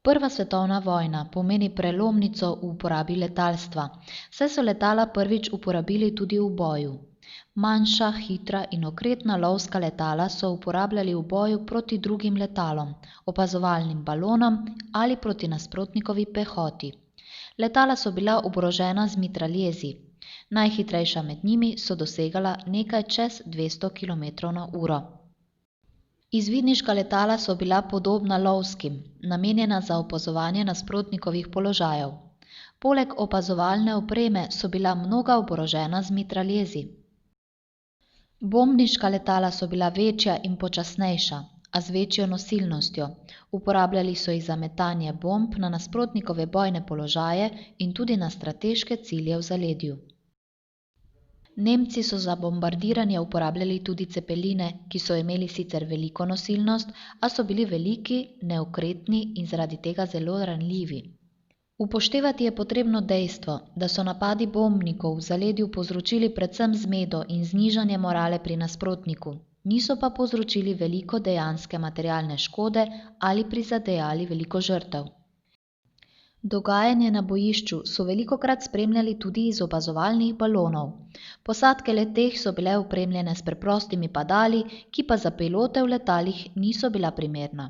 Prva svetovna vojna pomeni prelomnico v uporabi letalstva, saj so letala prvič uporabili tudi v boju. Manjša, hitra in okretna lovska letala so uporabljali v boju proti drugim letalom, opazovalnim balonom ali proti nasprotnikovi pehoti. Letala so bila oborožena z mitraljezi. Najhitrejša med njimi so dosegala nekaj čez 200 km/h. Izvidniška letala so bila podobna lovskim, namenjena za opazovanje nasprotnikovih položajev. Poleg opazovalne opreme so bila mnoga oborožena z mitraljezi. Bombniška letala so bila večja in počasnejša, a z večjo nosilnostjo. Uporabljali so jih za metanje bomb na nasprotnikove bojne položaje in tudi na strateške cilje v zaledju. Nemci so za bombardiranje uporabljali tudi cepeline, ki so imeli sicer veliko nosilnost, a so bili veliki, neokretni in zaradi tega zelo ranljivi. Upoštevati je potrebno dejstvo, da so napadi bombnikov v zaledju povzročili predvsem zmedo in znižanje morale pri nasprotniku, niso pa povzročili veliko dejanske materialne škode ali prizadejali veliko žrtev. Dogajanje na bojišču so velikokrat spremljali tudi iz opazovalnih balonov. Posadke le-teh so bile opremljene s preprostimi padali, ki pa za pilote v letalih niso bila primerna.